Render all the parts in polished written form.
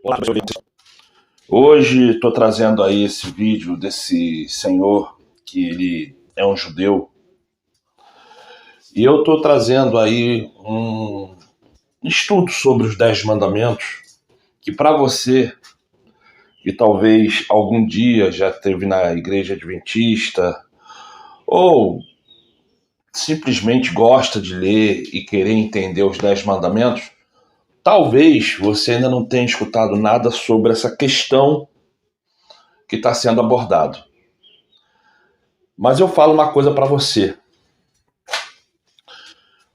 Olá, meus ouvintes. Hoje estou trazendo aí esse vídeo desse senhor que ele é um judeu e eu estou trazendo aí um estudo sobre os 10 mandamentos que para você que talvez algum dia já esteve na igreja adventista ou simplesmente gosta de ler e querer entender os 10 mandamentos, talvez você ainda não tenha escutado nada sobre essa questão que está sendo abordado. Mas eu falo uma coisa para você.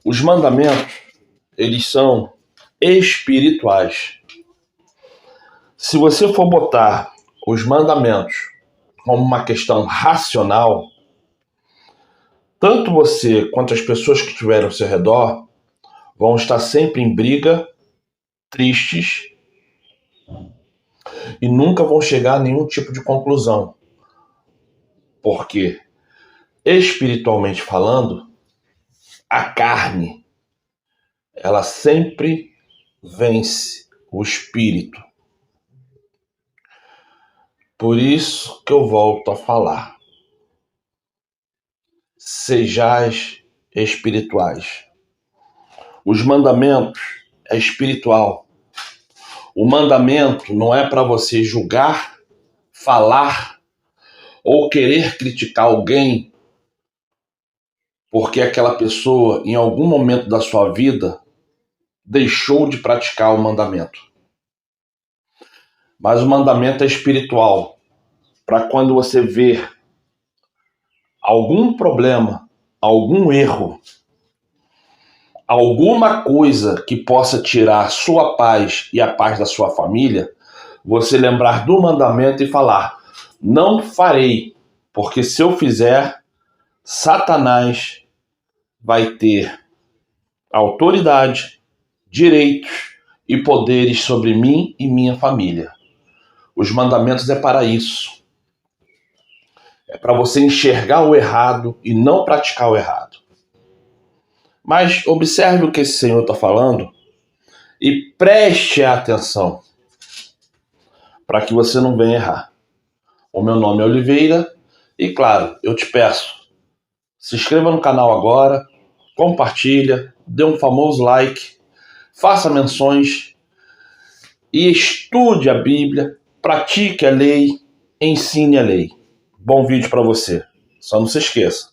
Os mandamentos, eles são espirituais. Se você for botar os mandamentos como uma questão racional, tanto você quanto as pessoas que estiverem ao seu redor vão estar sempre em briga, tristes e nunca vão chegar a nenhum tipo de conclusão. Porque, espiritualmente falando, a carne, ela sempre vence o espírito. Por isso que eu volto a falar. Sejais espirituais. Os mandamentos é espiritual. O mandamento não é para você julgar, falar ou querer criticar alguém porque aquela pessoa, em algum momento da sua vida, deixou de praticar o mandamento. Mas o mandamento é espiritual. Para quando você ver algum problema, algum erro, alguma coisa que possa tirar sua paz e a paz da sua família, você lembrar do mandamento e falar: não farei, porque se eu fizer, Satanás vai ter autoridade, direitos e poderes sobre mim e minha família. Os mandamentos é para isso. É para você enxergar o errado e não praticar o errado. Mas observe o que esse Senhor está falando e preste atenção para que você não venha errar. O meu nome é Oliveira e, claro, eu te peço, se inscreva no canal agora, compartilha, dê um famoso like, faça menções e estude a Bíblia, pratique a lei, ensine a lei. Bom vídeo para você. Só não se esqueça.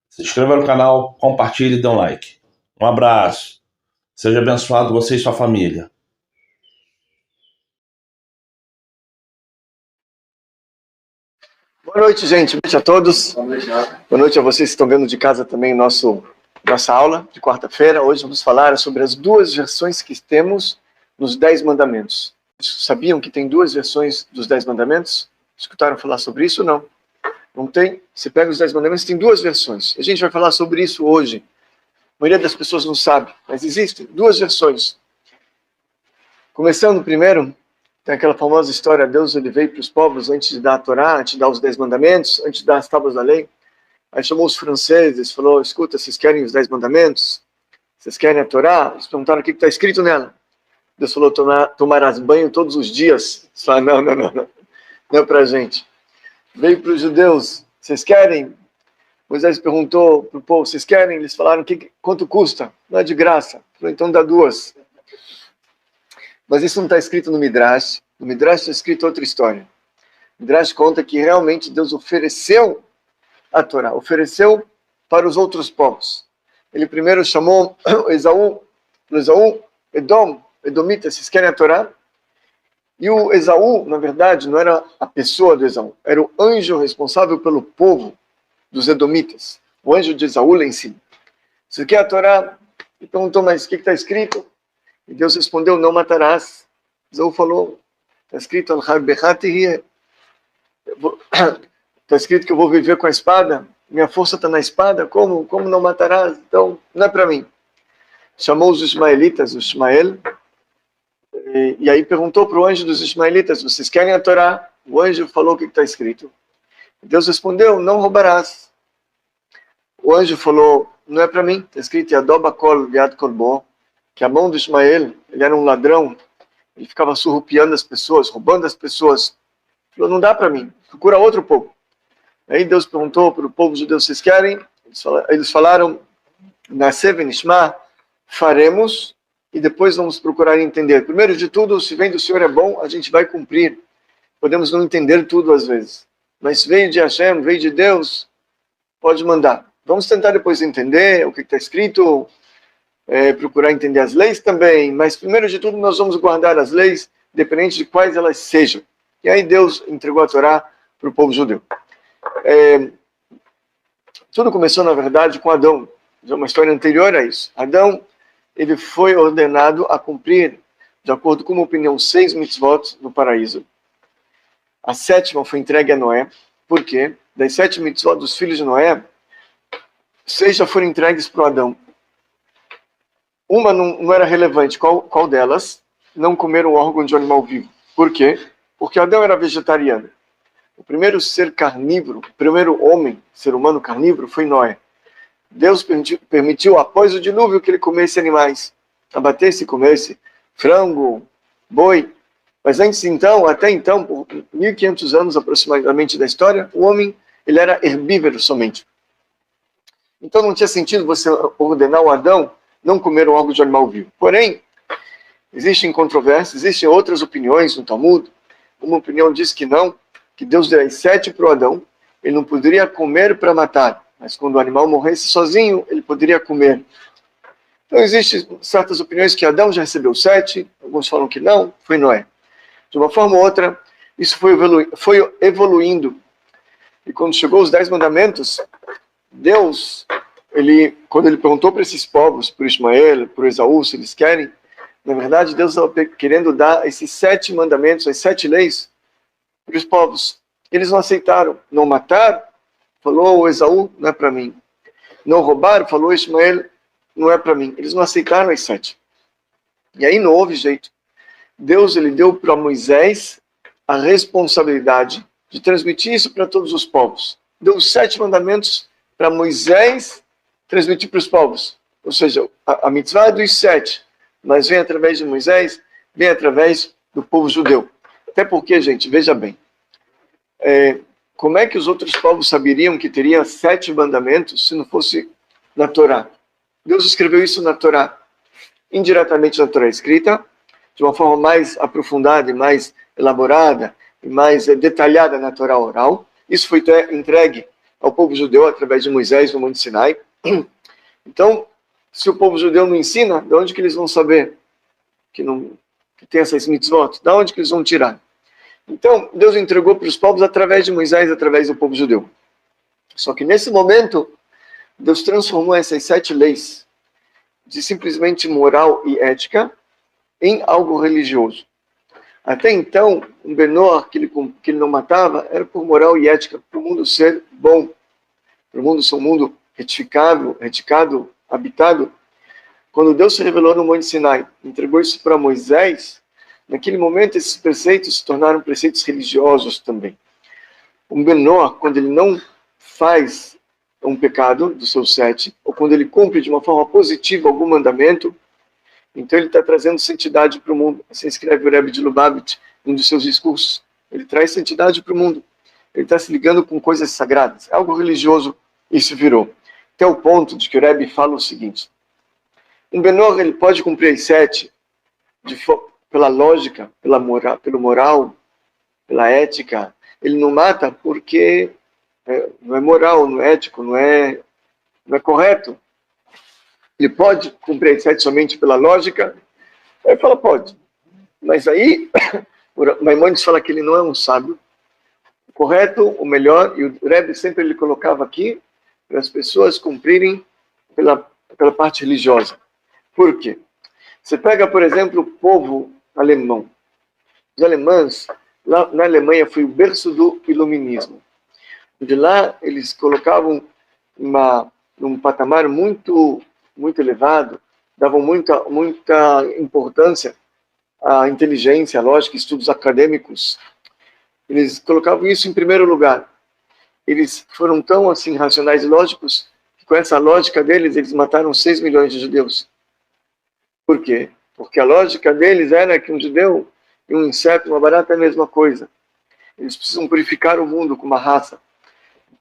Se inscreva no canal, compartilhe e dê um like. Um abraço. Seja abençoado você e sua família. Boa noite, gente. Boa noite a todos. Boa noite a vocês que estão vendo de casa também nossa aula de quarta-feira. Hoje vamos falar sobre as duas versões que temos nos 10 mandamentos. Sabiam que tem duas versões dos 10 mandamentos? Escutaram falar sobre isso ou não? Não tem? Você pega os 10 mandamentos, tem duas versões. A gente vai falar sobre isso hoje. A maioria das pessoas não sabe, mas existem duas versões. Começando primeiro, tem aquela famosa história, Deus ele veio para os povos antes de dar a Torá, antes de dar os 10 mandamentos, antes de dar as tábuas da lei. Aí chamou os franceses, falou: escuta, vocês querem os 10 mandamentos? Vocês querem a Torá? Eles perguntaram o que está escrito nela. Deus falou: tomarás banho todos os dias. Eles falaram: não é para a gente. Veio para os judeus: vocês querem? Moisés perguntou para o povo: vocês querem? Eles falaram: quanto custa? Não é de graça. Falou: então dá duas. Mas isso não está escrito no Midrash. No Midrash está escrito outra história. O Midrash conta que realmente Deus ofereceu a Torá, ofereceu para os outros povos. Ele primeiro chamou Esaú, Edom, Edomita, vocês querem a Torá? E o Esaú, na verdade, não era a pessoa do Esaú, era o anjo responsável pelo povo dos Edomitas. O anjo de Esaú lá em cima. Você quer a Torá? Ele perguntou: mas o que está escrito? E Deus respondeu: não matarás. Esaú falou: está escrito está escrito que eu vou viver com a espada, minha força está na espada, como não matarás? Então, não é para mim. Chamou os ismaelitas, o Ismael, e aí perguntou para o anjo dos ismaelitas: vocês querem a Torá? O anjo falou o que está escrito. Deus respondeu: não roubarás. O anjo falou: não é para mim, está escrito Yadoba Kol Yad Kolbo, que a mão do Ismael, ele era um ladrão, ele ficava surrupiando as pessoas, roubando as pessoas. Ele falou, não dá para mim, procura outro povo. Aí Deus perguntou para o povo judeu, vocês querem? Eles falaram, Naseh v'nishma, faremos, e depois vamos procurar entender. Primeiro de tudo, se vem do Senhor é bom, a gente vai cumprir. Podemos não entender tudo às vezes, mas veio de Hashem, veio de Deus, pode mandar. Vamos tentar depois entender o que está escrito, procurar entender as leis também, mas primeiro de tudo nós vamos guardar as leis, independente de quais elas sejam. E aí Deus entregou a Torá para o povo judeu. Tudo começou, na verdade, com Adão. Já uma história anterior a isso. Adão, ele foi ordenado a cumprir, de acordo com uma opinião, 6 mitzvot no paraíso. A 7ª foi entregue a Noé. Por quê? Das 7 mitzvot dos filhos de Noé, 6 já foram entregues para o Adão. Uma não era relevante. Qual delas? Não comer um órgão de um animal vivo. Por quê? Porque Adão era vegetariano. O primeiro ser carnívoro, o primeiro homem, ser humano carnívoro, foi Noé. Deus permitiu, após o dilúvio, que ele comesse animais. Abatesse e comesse frango, boi. Mas antes então, até então, por 1500 anos aproximadamente da história, o homem ele era herbívoro somente. Então não tinha sentido você ordenar o Adão não comer um órgão de animal vivo. Porém, existem controvérsias, existem outras opiniões no Talmud. Uma opinião diz que não, que Deus deu as 7 para o Adão, ele não poderia comer para matar, mas quando o animal morresse sozinho, ele poderia comer. Então existem certas opiniões que Adão já recebeu 7, alguns falam que não, foi Noé. De uma forma ou outra, isso foi evoluindo. E quando chegou os 10 mandamentos, Deus, quando ele perguntou para esses povos, para Ismael, para Esaú, se eles querem, na verdade Deus estava querendo dar esses 7 mandamentos, as 7 leis, para os povos. Eles não aceitaram. Não matar, falou Esaú, não é para mim. Não roubar, falou Ismael, não é para mim. Eles não aceitaram as 7. E aí não houve jeito. Deus ele deu para Moisés a responsabilidade de transmitir isso para todos os povos. Deu os 7 mandamentos para Moisés transmitir para os povos. Ou seja, a mitzvah é dos 7, mas vem através de Moisés, vem através do povo judeu. Até porque, gente, veja bem, como é que os outros povos saberiam que teria 7 mandamentos se não fosse na Torá? Deus escreveu isso na Torá, indiretamente na Torá escrita, de uma forma mais aprofundada e mais elaborada e mais detalhada na Torá oral. Isso foi entregue ao povo judeu através de Moisés no Monte Sinai. Então, se o povo judeu não ensina, de onde que eles vão saber que tem essas mitzvot? De onde que eles vão tirar? Então, Deus entregou para os povos através de Moisés, através do povo judeu. Só que nesse momento, Deus transformou essas 7 leis de simplesmente moral e ética em algo religioso. Até então, um Benor que ele não matava era por moral e ética, para o mundo ser bom, para o mundo ser um mundo reticado, habitado. Quando Deus se revelou no Monte Sinai, entregou isso para Moisés, naquele momento esses preceitos se tornaram preceitos religiosos também. Um Benor, quando ele não faz um pecado dos seus 7, ou quando ele cumpre de uma forma positiva algum mandamento, então ele está trazendo santidade para o mundo. Assim escreve o Rebbe de Lubavitch em um dos seus discursos. Ele traz santidade para o mundo. Ele está se ligando com coisas sagradas. É algo religioso, isso virou. Até o ponto de que o Rebbe fala o seguinte: um Benor ele pode cumprir as 7 pela lógica, pelo moral, pela ética. Ele não mata porque não é moral, não é ético, não é correto. Ele pode cumprir as 7 somente pela lógica? Aí fala, pode. Mas aí, o Maimonides fala que ele não é um sábio. O correto, o melhor, e o Rebbe sempre ele colocava aqui, para as pessoas cumprirem pela parte religiosa. Por quê? Você pega, por exemplo, o povo alemão. Os alemães, lá na Alemanha, foi o berço do iluminismo. De lá, eles colocavam num patamar muito elevado, davam muita importância à inteligência, à lógica, estudos acadêmicos. Eles colocavam isso em primeiro lugar. Eles foram tão assim racionais e lógicos que com essa lógica deles, eles mataram 6 milhões de judeus. Por quê? Porque a lógica deles era que um judeu e um inseto, uma barata é a mesma coisa. Eles precisam purificar o mundo com uma raça.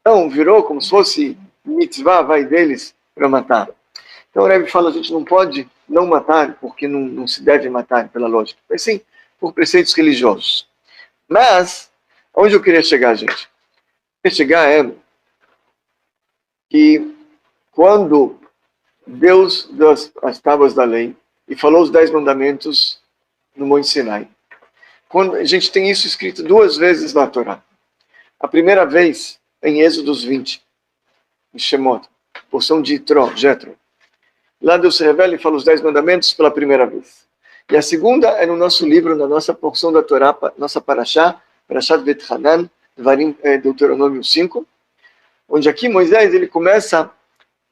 Então virou como se fosse mitzvah, vai deles, para matar. Então o Rebbe fala, a gente não pode não matar, porque não se deve matar pela lógica, mas sim por preceitos religiosos. Mas, onde eu queria chegar, gente? Eu queria chegar é que quando Deus deu as tábuas da lei e falou os 10 mandamentos no Monte Sinai, quando a gente tem isso escrito 2 vezes na Torá. A primeira vez em Êxodos 20, em Shemot, porção de Jetro. Lá Deus se revela e fala os 10 mandamentos pela primeira vez. E a segunda é no nosso livro, na nossa porção da Torá, nossa Parashá, Parashat Bet Hanan, Deuteronômio 5, onde aqui Moisés ele começa,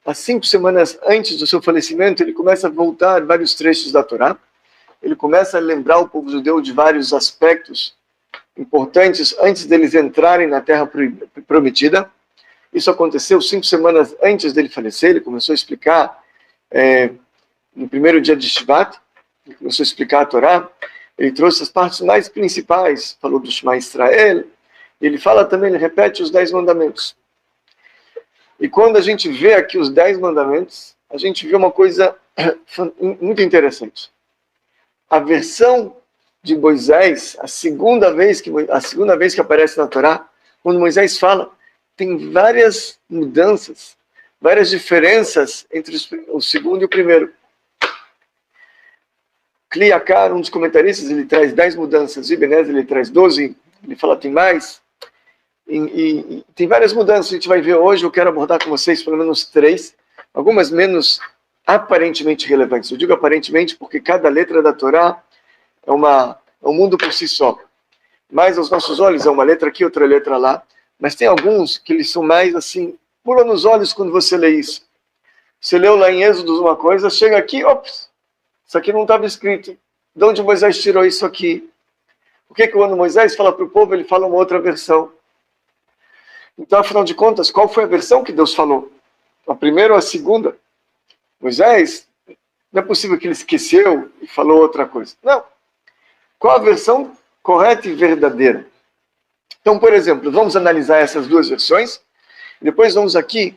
as 5 semanas antes do seu falecimento, ele começa a voltar vários trechos da Torá, ele começa a lembrar o povo judeu de vários aspectos importantes antes deles entrarem na Terra Prometida. Isso aconteceu 5 semanas antes dele falecer, ele começou a explicar no primeiro dia de Shvat, ele começou a explicar a Torá, ele trouxe as partes mais principais, falou do Shema Israel, ele fala também, ele repete os 10 mandamentos. E quando a gente vê aqui os 10 mandamentos, a gente vê uma coisa muito interessante. A versão de Moisés, a segunda vez que aparece na Torá, quando Moisés fala, tem várias mudanças, várias diferenças entre o segundo e o primeiro. Kliakar, um dos comentaristas, ele traz 10 mudanças, Ibenez ele traz 12, ele fala tem mais, e tem várias mudanças, a gente vai ver hoje, eu quero abordar com vocês pelo menos 3, algumas menos aparentemente relevantes. Eu digo aparentemente porque cada letra da Torá é um mundo por si só. Mas aos nossos olhos é uma letra aqui, outra letra lá, mas tem alguns que eles são mais assim, pula nos olhos quando você lê isso. Você leu lá em Êxodos uma coisa, chega aqui, ops, isso aqui não estava escrito. De onde Moisés tirou isso aqui? O que quando Moisés fala para o povo, ele fala uma outra versão. Então, afinal de contas, qual foi a versão que Deus falou? A primeira ou a segunda? Moisés, não é possível que ele esqueceu e falou outra coisa. Não. Qual a versão correta e verdadeira? Então, por exemplo, vamos analisar essas 2 versões, e depois vamos aqui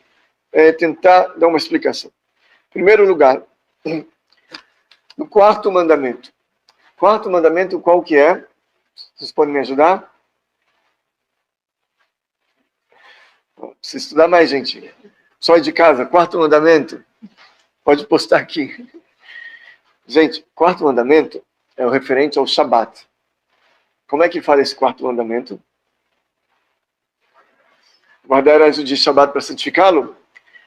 tentar dar uma explicação. Em primeiro lugar, no 4º mandamento. 4º mandamento, qual que é? Vocês podem me ajudar? Precisa estudar mais, gente. Só de casa, 4º mandamento. Pode postar aqui. Gente, 4º mandamento é o referente ao Shabat. Como é que fala esse 4º mandamento? Guardarás o dia de Shabat para santificá-lo?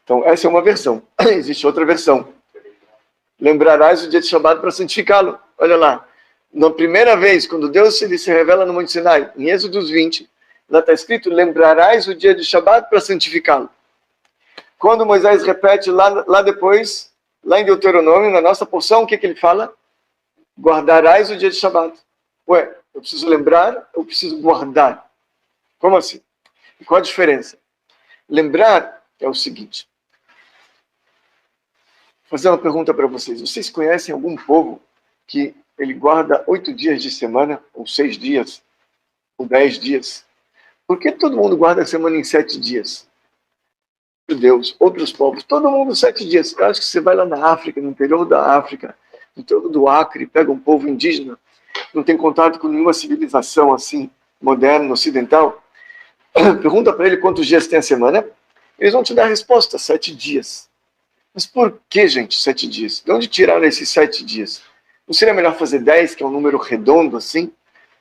Então, essa é uma versão. Existe outra versão. Lembrarás o dia de Shabat para santificá-lo. Olha lá. Na primeira vez, quando Deus se revela no Monte Sinai, em Êxodos 20, lá está escrito, lembrarás o dia de Shabat para santificá-lo. Quando Moisés repete lá depois, lá em Deuteronômio, na nossa porção, o que ele fala? Guardarás o dia de Shabat. Ué, eu preciso lembrar, eu preciso guardar. Como assim? E qual a diferença? Lembrar é o seguinte. Vou fazer uma pergunta para vocês. Vocês conhecem algum povo que ele guarda 8 dias de semana, ou 6 dias, ou 10 dias? Por que todo mundo guarda a semana em 7 dias? Judeus, outros povos, todo mundo 7 dias. Eu acho que você vai lá na África, no interior da África, no interior do Acre, pega um povo indígena, não tem contato com nenhuma civilização assim, moderna, ocidental, pergunta para ele quantos dias tem a semana, eles vão te dar a resposta, 7 dias. Mas por que, gente, 7 dias? De onde tiraram esses 7 dias? Não seria melhor fazer 10, que é um número redondo assim?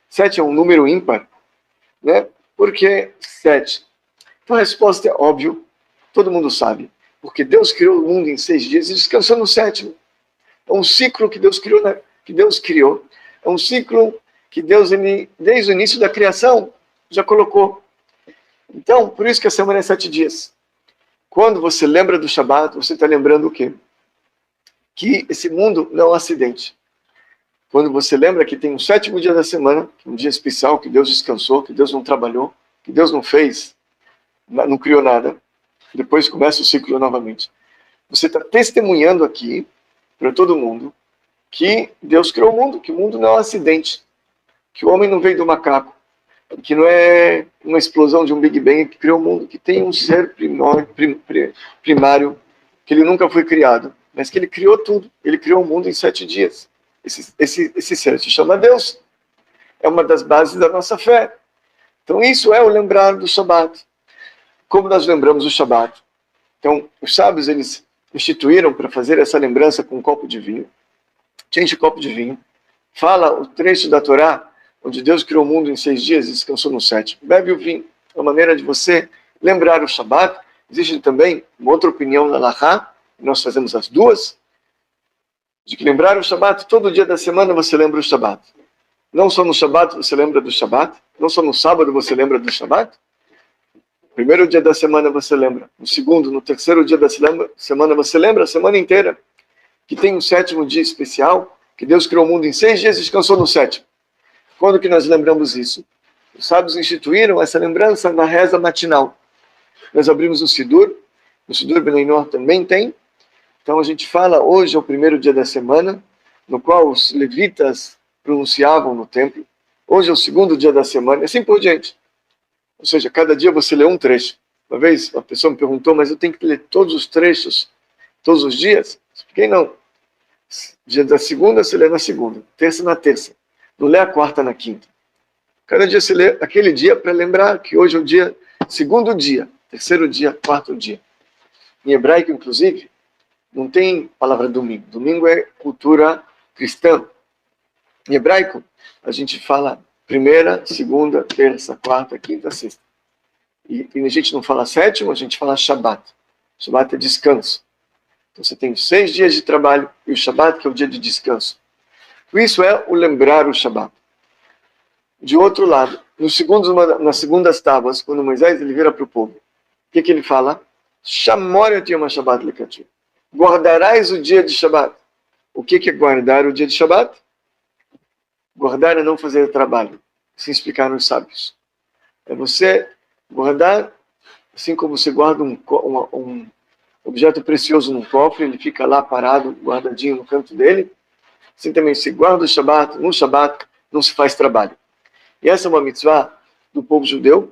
7 é um número ímpar, né? Por que 7? Então a resposta é óbvia, todo mundo sabe. Porque Deus criou o mundo em 6 dias e descansou no 7º. É um ciclo que Deus criou, né? É um ciclo que Deus, desde o início da criação, já colocou. Então, por isso que a semana é 7 dias. Quando você lembra do Shabat, você está lembrando o quê? Que esse mundo não é um acidente. Quando você lembra que tem um 7º dia da semana, um dia especial, que Deus descansou, que Deus não trabalhou, que Deus não fez, não criou nada, depois começa o ciclo novamente. Você está testemunhando aqui, para todo mundo, que Deus criou o mundo, que o mundo não é um acidente, que o homem não veio do macaco, que não é uma explosão de um Big Bang que criou o mundo, que tem um ser primário, que ele nunca foi criado, mas que ele criou tudo. Ele criou o mundo em 7 dias. Esse ser se chama Deus. É uma das bases da nossa fé. Então isso é o lembrar do Shabat. Como nós lembramos o Shabat? Então, os sábios, eles instituíram para fazer essa lembrança com um copo de vinho. Enche o copo de vinho. Fala o trecho da Torá, onde Deus criou o mundo em 6 dias e descansou no 7. Bebe o vinho. É uma maneira de você lembrar o Shabat. Existe também uma outra opinião na Lahá, nós fazemos as duas, de que lembrar o Shabat, todo dia da semana você lembra o Shabat. Não só no Shabat você lembra do Shabat, não só no sábado você lembra do Shabat. No primeiro dia da semana você lembra, no segundo, no terceiro dia da semana você lembra a semana inteira, que tem um 7º dia especial, que Deus criou o mundo em 6 dias e descansou no 7º. Quando que nós lembramos isso? Os sábios instituíram essa lembrança na reza matinal. Nós abrimos o Sidur Benai Noach também tem. Então a gente fala, hoje é o primeiro dia da semana, no qual os levitas pronunciavam no templo. Hoje é o segundo dia da semana, e assim por diante. Ou seja, cada dia você lê um trecho. Uma vez uma pessoa me perguntou, mas eu tenho que ler todos os trechos, todos os dias? Eu expliquei, não. Dia da segunda, você lê na segunda. Terça na terça. Não lê a quarta na quinta. Cada dia você lê aquele dia para lembrar que hoje é o dia, segundo dia, terceiro dia, quarto dia. Em hebraico, inclusive, não tem palavra domingo. Domingo é cultura cristã. Em hebraico, a gente fala primeira, segunda, terça, quarta, quinta, sexta. E a gente não fala 7º, a gente fala Shabat. Shabat é descanso. Então você tem 6 dias de trabalho e o Shabat, que é o dia de descanso. Isso é o lembrar o Shabat. De outro lado, nas segundas tábuas, quando Moisés ele vira para o povo, o que ele fala? Shamoret Yom HaShabbat Lekati. Guardarás o dia de Shabat. O que é guardar o dia de Shabat? Guardar é não fazer trabalho. Assim explicaram os sábios. É você guardar, assim como você guarda um objeto precioso num cofre, ele fica lá parado, guardadinho no canto dele. Assim também se guarda o Shabat, no Shabat não se faz trabalho. E essa é uma mitzvah do povo judeu.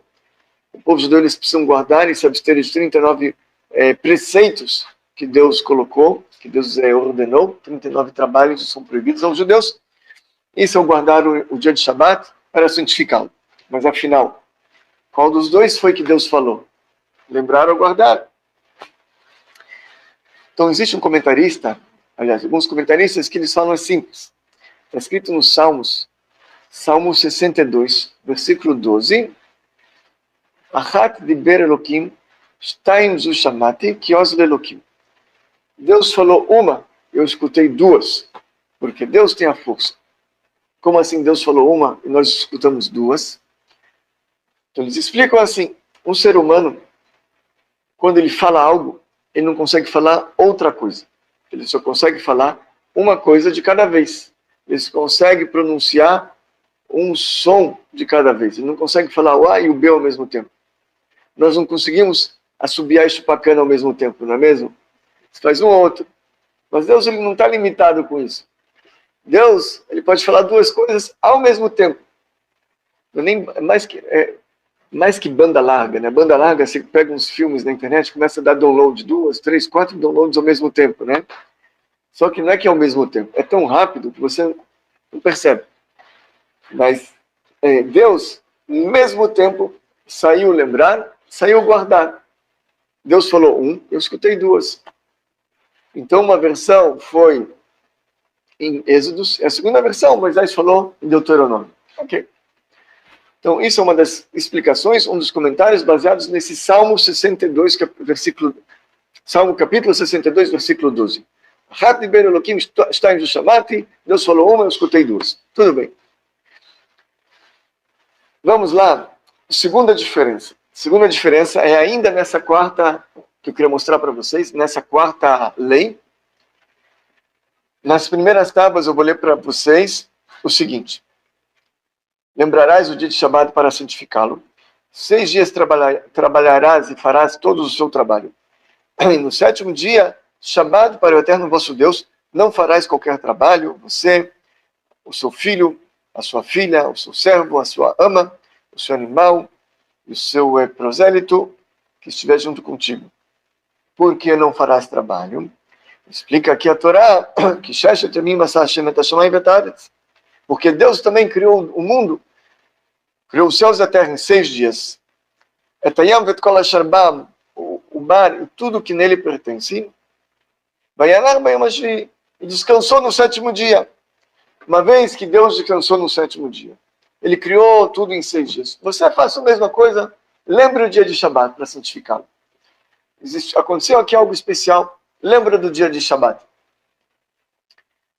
O povo judeu, eles precisam guardar e se abster de 39 preceitos que Deus colocou, que Deus ordenou. 39 trabalhos são proibidos aos judeus. Isso é o guardar o dia de Shabat para santificá-lo. Mas afinal, qual dos dois foi que Deus falou? Lembrar ou guardar? Então existe um comentarista, aliás, alguns comentaristas que eles falam simples. Está escrito nos Salmos, Salmo 62, versículo 12. Achat diber Elokim, shtaim zu shamati, kios lelokim. Deus falou uma, eu escutei duas, porque Deus tem a força. Como assim Deus falou uma e nós escutamos duas? Então eles explicam assim, um ser humano, quando ele fala algo, ele não consegue falar outra coisa. Ele só consegue falar uma coisa de cada vez. Ele consegue pronunciar um som de cada vez. Ele não consegue falar o A e o B ao mesmo tempo. Nós não conseguimos assobiar e chupacana ao mesmo tempo, não é mesmo? Você faz um ou outro. Mas Deus ele não está limitado com isso. Deus ele pode falar duas coisas ao mesmo tempo. Não é nem mais que banda larga, né? Banda larga, você pega uns filmes na internet, começa a dar download, 2, 3, 4 downloads ao mesmo tempo, né? Só que não é que é ao mesmo tempo, é tão rápido que você não percebe. Mas Deus, no mesmo tempo, saiu lembrar, saiu guardar. Deus falou um, eu escutei duas. Então uma versão foi em Êxodos, a segunda versão Moisés falou em Deuteronômio. Ok. Então, isso é uma das explicações, um dos comentários baseados nesse Salmo 62, Salmo capítulo 62, versículo 12. Deus falou uma, eu escutei duas. Tudo bem. Vamos lá. Segunda diferença. Segunda diferença é ainda nessa quarta, que eu queria mostrar para vocês, nessa quarta lei. Nas primeiras tábuas eu vou ler para vocês o seguinte. Lembrarás o dia de Shabat para santificá-lo. 6 dias trabalharás e farás todo o seu trabalho. E no 7º dia, Shabat para o eterno vosso Deus, não farás qualquer trabalho, você, o seu filho, a sua filha, o seu servo, a sua ama, o seu animal e o seu prosélito que estiver junto contigo. Por que não farás trabalho? Explica aqui a Torá que porque Deus também criou o mundo, criou os céus e a terra em 6 dias. O mar e tudo que nele pertence. E descansou no 7º dia. Uma vez que Deus descansou no 7º dia, Ele criou tudo em 6 dias. Você faça a mesma coisa, lembre o dia de Shabat para santificá-lo. Aconteceu aqui algo especial, lembra do dia de Shabat.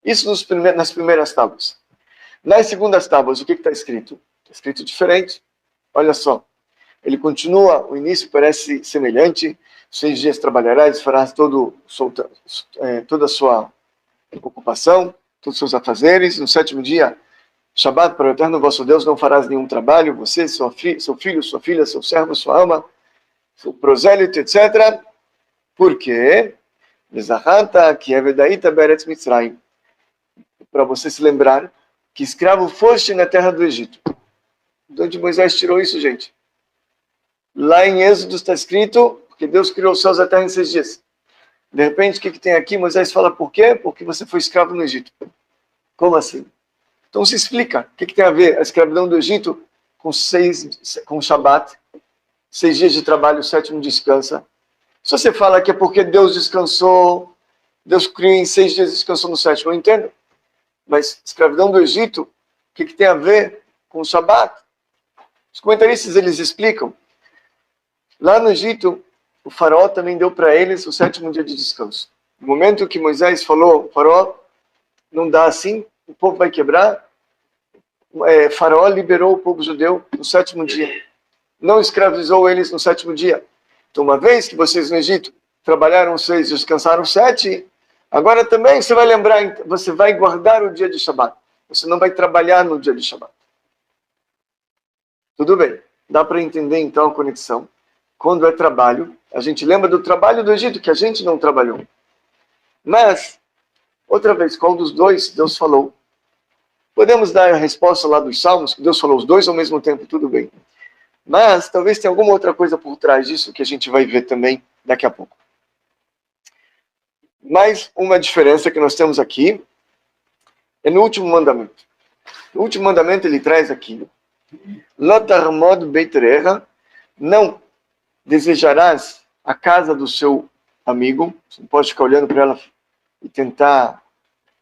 Isso nas primeiras tábuas. Nas segundas tábuas, o que está escrito? Está escrito diferente. Olha só. Ele continua, o início parece semelhante. 6 dias trabalharás, farás toda a sua ocupação, todos os seus afazeres. No 7º dia, Shabat para o Eterno vosso Deus, não farás nenhum trabalho. Você, seu filho, sua filha, seu servo, sua ama, seu prosélito, etc. Por quê? Para você se lembrar que escravo foste na terra do Egito. De onde Moisés tirou isso, gente? Lá em Êxodo está escrito que Deus criou os céus e a terra em 6 dias. De repente, o que tem aqui? Moisés fala por quê? Porque você foi escravo no Egito. Como assim? Então se explica. O que tem a ver a escravidão do Egito com Shabat? 6 dias de trabalho, o 7º descansa. Se você fala que é porque Deus descansou, Deus criou em 6 dias e descansou no 7º, eu entendo. Mas escravidão do Egito, o que tem a ver com o Shabat? Os comentaristas, eles explicam. Lá no Egito, o faraó também deu para eles o 7º dia de descanso. No momento que Moisés falou, faraó, não dá assim, o povo vai quebrar. Faraó liberou o povo judeu no 7º dia. Não escravizou eles no 7º dia. Então, uma vez que vocês no Egito trabalharam 6 e descansaram 7, agora também você vai lembrar, você vai guardar o dia de Shabat. Você não vai trabalhar no dia de Shabat. Tudo bem. Dá para entender então a conexão. Quando é trabalho, a gente lembra do trabalho do Egito, que a gente não trabalhou. Mas, outra vez, qual dos dois Deus falou? Podemos dar a resposta lá dos Salmos, que Deus falou os dois ao mesmo tempo, tudo bem. Mas, talvez tenha alguma outra coisa por trás disso, que a gente vai ver também daqui a pouco. Mais uma diferença que nós temos aqui é no último mandamento. No último mandamento ele traz aqui, Lotarmod Beitrecha, não desejarás a casa do seu amigo. Você não pode ficar olhando para ela e tentar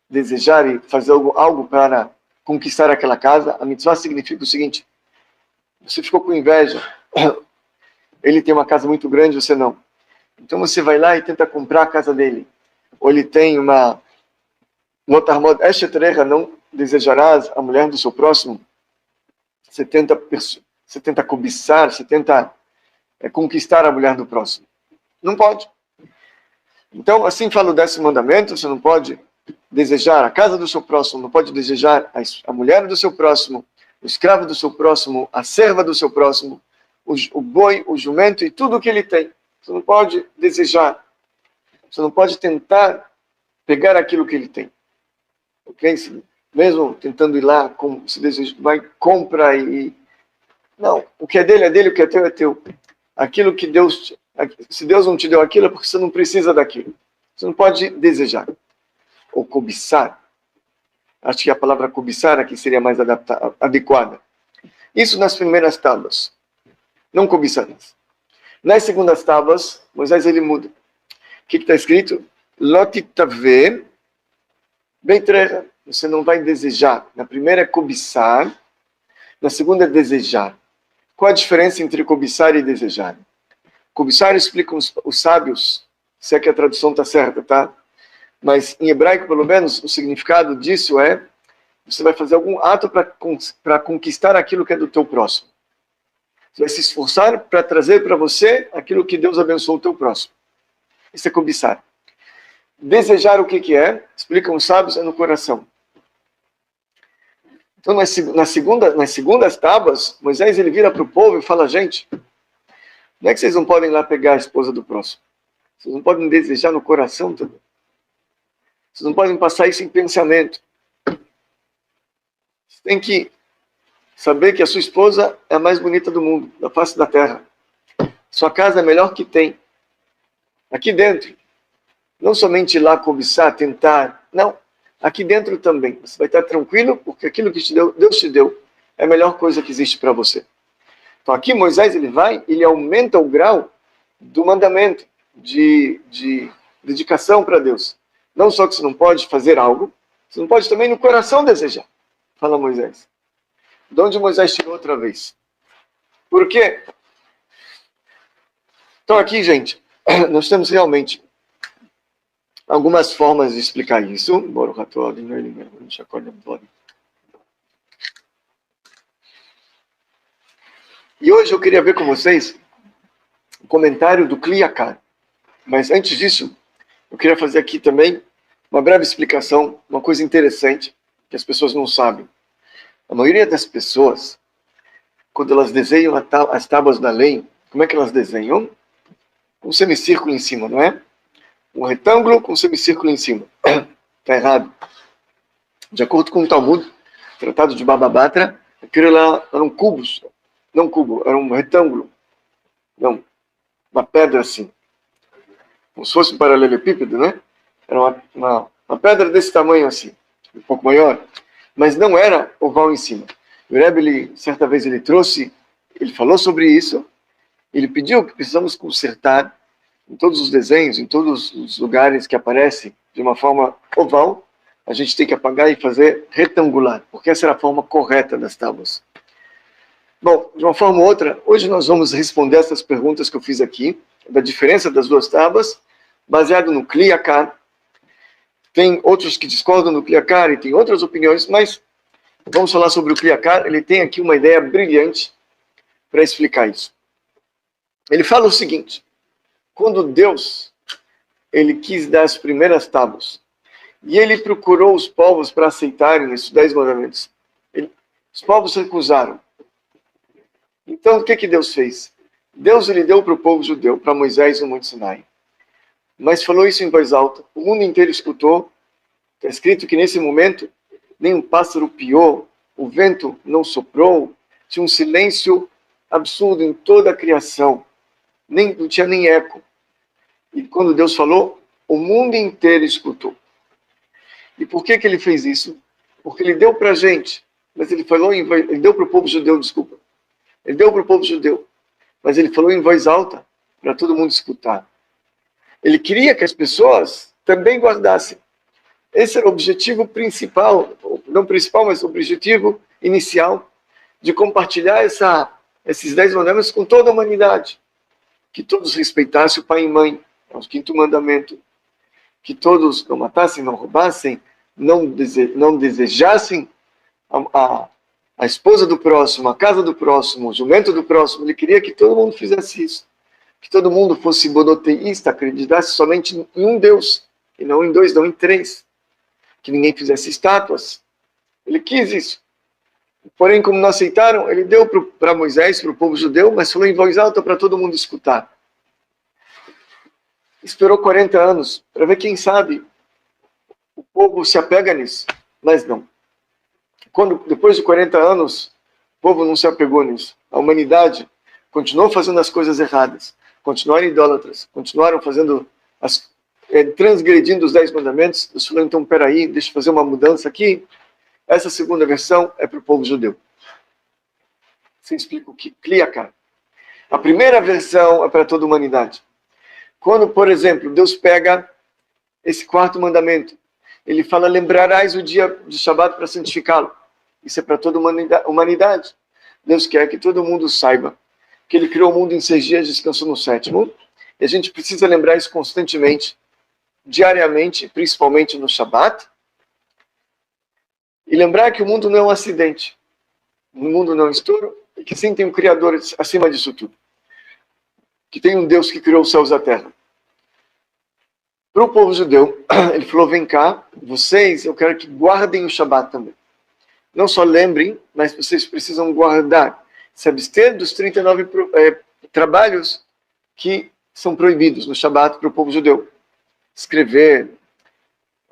desejar e fazer algo para conquistar aquela casa. A mitzvah significa o seguinte: você ficou com inveja, ele tem uma casa muito grande, você não. Então você vai lá e tenta comprar a casa dele. Ou ele tem uma Lotarmod Eshetrecha, não desejarás a mulher do seu próximo. Você tenta cobiçar, você tenta conquistar a mulher do próximo. Não pode. Então, assim fala o 10º mandamento, você não pode desejar a casa do seu próximo, não pode desejar a mulher do seu próximo, o escravo do seu próximo, a serva do seu próximo, o boi, o jumento e tudo o que ele tem. Você não pode desejar. Você não pode tentar pegar aquilo que ele tem. Ok? Mesmo tentando ir lá, se deseja, vai, compra e... Não, o que é dele, o que é teu é teu. Aquilo que Deus... Se Deus não te deu aquilo, é porque você não precisa daquilo. Você não pode desejar. Ou cobiçar. Acho que a palavra cobiçar aqui seria mais adequada. Isso nas primeiras tábuas. Não cobiçarás. Nas segundas tábuas, Moisés ele muda. O que está escrito? Lotitave beitrecha. Você não vai desejar. Na primeira é cobiçar. Na segunda é desejar. Qual a diferença entre cobiçar e desejar? Cobiçar, explicam os sábios, se é que a tradução está certa, tá? Mas em hebraico, pelo menos, o significado disso é: você vai fazer algum ato para conquistar aquilo que é do teu próximo. Você vai se esforçar para trazer para você aquilo que Deus abençoou o teu próximo. Isso é cobiçar. Desejar o que é? Explicam os sábios, é no coração. Então, nas segundas tábuas, Moisés ele vira para o povo e fala: gente, não é que vocês não podem ir lá pegar a esposa do próximo. Vocês não podem desejar no coração também. Vocês não podem passar isso em pensamento. Você tem que saber que a sua esposa é a mais bonita do mundo, da face da terra. Sua casa é a melhor que tem. Aqui dentro. Não somente ir lá cobiçar, tentar. Não. Aqui dentro também. Você vai estar tranquilo, porque aquilo que Deus te deu é a melhor coisa que existe para você. Então aqui Moisés ele aumenta o grau do mandamento de dedicação para Deus. Não só que você não pode fazer algo, você não pode também no coração desejar. Fala Moisés. De onde Moisés tirou outra vez? Por quê? Então aqui, gente, nós temos realmente algumas formas de explicar isso. E hoje eu queria ver com vocês o comentário do Kli Yakar. Mas antes disso, eu queria fazer aqui também uma breve explicação, uma coisa interessante que as pessoas não sabem. A maioria das pessoas, quando elas desenham as tábuas da lei, como é que elas desenham? Um semicírculo em cima, não é? Um retângulo com um semicírculo em cima. Está errado. De acordo com o Talmud, Tratado de Baba Batra, aquilo lá eram cubos. Não cubo, era um retângulo. Não, uma pedra assim. Como se fosse um paralelepípedo, né? Era uma pedra desse tamanho assim, um pouco maior. Mas não era oval em cima. O Rebbe, certa vez, ele falou sobre isso. Ele pediu que precisamos consertar em todos os desenhos, em todos os lugares que aparece de uma forma oval, a gente tem que apagar e fazer retangular, porque essa era a forma correta das tábuas. Bom, de uma forma ou outra, hoje nós vamos responder essas perguntas que eu fiz aqui, da diferença das duas tábuas, baseado no Kli Yakar. Tem outros que discordam do Kli Yakar e tem outras opiniões, mas vamos falar sobre o Kli Yakar. Ele tem aqui uma ideia brilhante para explicar isso. Ele fala o seguinte: quando Deus ele quis dar as primeiras tábuas e ele procurou os povos para aceitarem esses 10 mandamentos, os povos se recusaram. Então o que Deus fez? Deus ele deu para o povo judeu, para Moisés no Monte Sinai, mas falou isso em voz alta. O mundo inteiro escutou. Está escrito que nesse momento nem um pássaro piou, o vento não soprou, tinha um silêncio absurdo em toda a criação, não tinha nem eco. E quando Deus falou, o mundo inteiro escutou. E por que ele fez isso? Porque ele deu para a gente, mas ele deu para o povo judeu, desculpa. Ele deu para o povo judeu, mas ele falou em voz alta para todo mundo escutar. Ele queria que as pessoas também guardassem. Esse era o objetivo principal, não principal, mas o objetivo inicial de compartilhar esses 10 mandamentos com toda a humanidade. Que todos respeitassem o pai e mãe, é o 5º mandamento. Que todos não matassem, não roubassem, não desejassem a esposa do próximo, a casa do próximo, o jumento do próximo. Ele queria que todo mundo fizesse isso. Que todo mundo fosse monoteísta, acreditasse somente em um Deus, e não em 2, não em 3. Que ninguém fizesse estátuas. Ele quis isso. Porém, como não aceitaram, ele deu para Moisés, para o povo judeu, mas falou em voz alta para todo mundo escutar. Esperou 40 anos para ver, quem sabe, o povo se apega nisso, mas não. Depois de 40 anos, o povo não se apegou nisso. A humanidade continuou fazendo as coisas erradas, continuaram idólatras, continuaram transgredindo os 10 mandamentos. Deus falou, então, peraí, deixa eu fazer uma mudança aqui. Essa segunda versão é para o povo judeu. Você explica o que? Kli Yakar. A primeira versão é para toda a humanidade. Quando, por exemplo, Deus pega esse 4º mandamento, ele fala, lembrarás o dia de Shabat para santificá-lo. Isso é para toda a humanidade. Deus quer que todo mundo saiba que ele criou o mundo em 6 dias e descansou no 7º. E a gente precisa lembrar isso constantemente, diariamente, principalmente no Shabat. E lembrar que o mundo não é um acidente. O mundo não é um estouro. E que sim tem um Criador acima disso tudo. Que tem um Deus que criou os céus e a terra. Para o povo judeu, ele falou, vem cá, vocês, eu quero que guardem o Shabat também. Não só lembrem, mas vocês precisam guardar. Se abster dos 39 trabalhos que são proibidos no Shabat para o povo judeu. Escrever,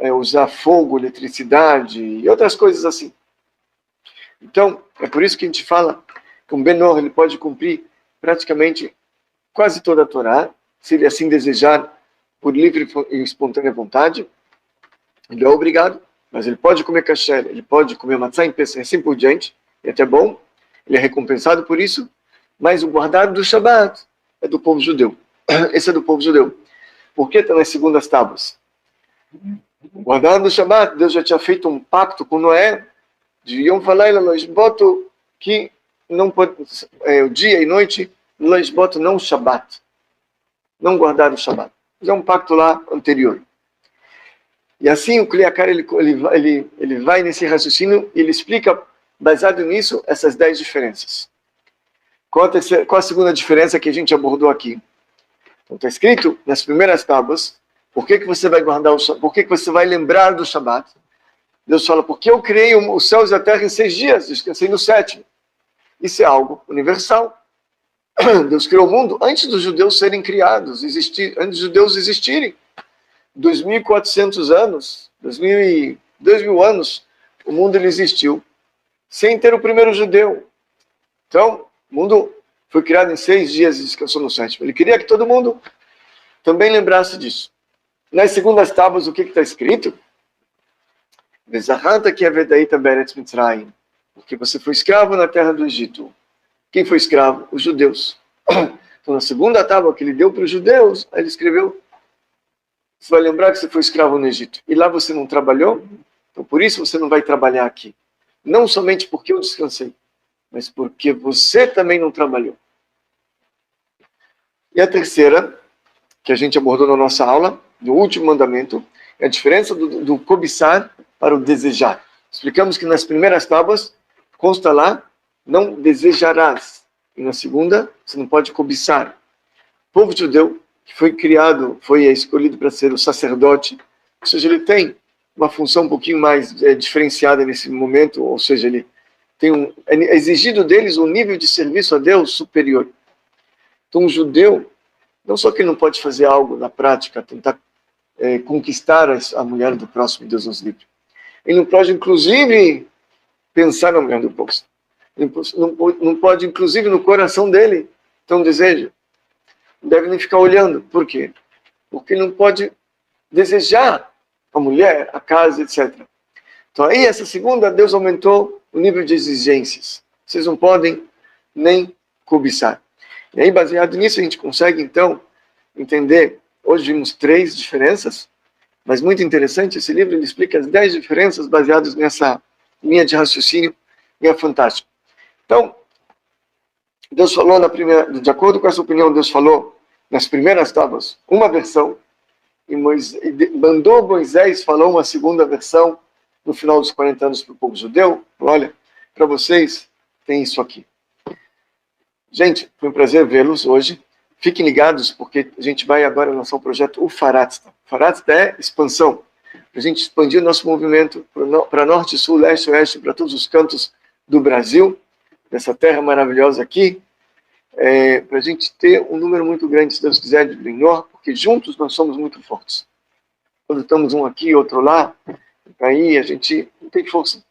usar fogo, eletricidade e outras coisas assim. Então, é por isso que a gente fala que um Benor ele pode cumprir praticamente quase toda a Torá, se ele assim desejar, por livre e espontânea vontade. Ele é obrigado, mas ele pode comer kasher, ele pode comer matzah em Pesach, assim por diante, e até bom, ele é recompensado por isso, mas o guardado do Shabat é do povo judeu. Esse é do povo judeu. Por que está nas segundas tábuas? O guardado do Shabat, Deus já tinha feito um pacto com Noé, de Yom Valayla Loisboto, que não pode, o dia e noite, Loisboto não o Shabat, não guardar o Shabat. É um pacto lá anterior. E assim o Kliakar ele vai nesse raciocínio e ele explica, baseado nisso, essas 10 diferenças. Qual a segunda diferença que a gente abordou aqui? Então está escrito nas primeiras tábuas, por que você vai guardar o Shabat? Por que você vai lembrar do Shabat? Deus fala, porque eu criei os céus e a terra em 6 dias, descansei no 7º. Isso é algo universal. Deus criou o mundo antes dos judeus serem criados, antes dos judeus existirem. 2.400 anos, 2.000 anos, o mundo ele existiu sem ter o primeiro judeu. Então, o mundo foi criado em 6 dias e descansou no 7º. Ele queria que todo mundo também lembrasse disso. Nas segundas tábuas, o que está escrito? Porque você foi escravo na terra do Egito. Quem foi escravo? Os judeus. Então, na segunda tábua que ele deu para os judeus, ele escreveu: você vai lembrar que você foi escravo no Egito. E lá você não trabalhou? Então, por isso você não vai trabalhar aqui. Não somente porque eu descansei, mas porque você também não trabalhou. E a terceira, que a gente abordou na nossa aula, do último mandamento, é a diferença do cobiçar para o desejar. Explicamos que nas primeiras tábuas, consta lá, não desejarás. E na segunda, você não pode cobiçar. O povo judeu, que foi criado, foi escolhido para ser o sacerdote, ou seja, ele tem uma função um pouquinho mais diferenciada nesse momento, ou seja, ele tem é exigido deles um nível de serviço a Deus superior. Então, o judeu, não só que ele não pode fazer algo na prática, tentar conquistar a mulher do próximo, Deus nos livre. Ele não pode, inclusive, pensar na mulher do próximo. Ele não pode, inclusive, no coração dele, ter um desejo. Não deve nem ficar olhando. Por quê? Porque ele não pode desejar a mulher, a casa, etc. Então aí, essa segunda, Deus aumentou o nível de exigências. Vocês não podem nem cobiçar. E aí, baseado nisso, a gente consegue, então, entender. Hoje vimos 3 diferenças, mas muito interessante, esse livro ele explica as 10 diferenças baseadas nessa linha de raciocínio, e é fantástico. Então, Deus falou de acordo com essa opinião, Deus falou nas primeiras tábuas uma versão, e mandou Moisés falar uma segunda versão no final dos 40 anos para o povo judeu. Olha, para vocês tem isso aqui. Gente, foi um prazer vê-los hoje. Fiquem ligados, porque a gente vai agora lançar o projeto Ufaratsta. Ufaratsta é expansão. Para a gente expandir o nosso movimento para norte, sul, leste, oeste, para todos os cantos do Brasil, dessa terra maravilhosa aqui, para a gente ter um número muito grande, se Deus quiser, de Benor, porque juntos nós somos muito fortes. Quando estamos um aqui e outro lá, aí a gente não tem força.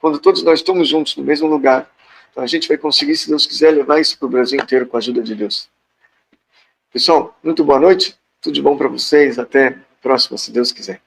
Quando todos nós estamos juntos no mesmo lugar, então a gente vai conseguir, se Deus quiser, levar isso para o Brasil inteiro com a ajuda de Deus. Pessoal, muito boa noite, tudo de bom para vocês, até a próxima, se Deus quiser.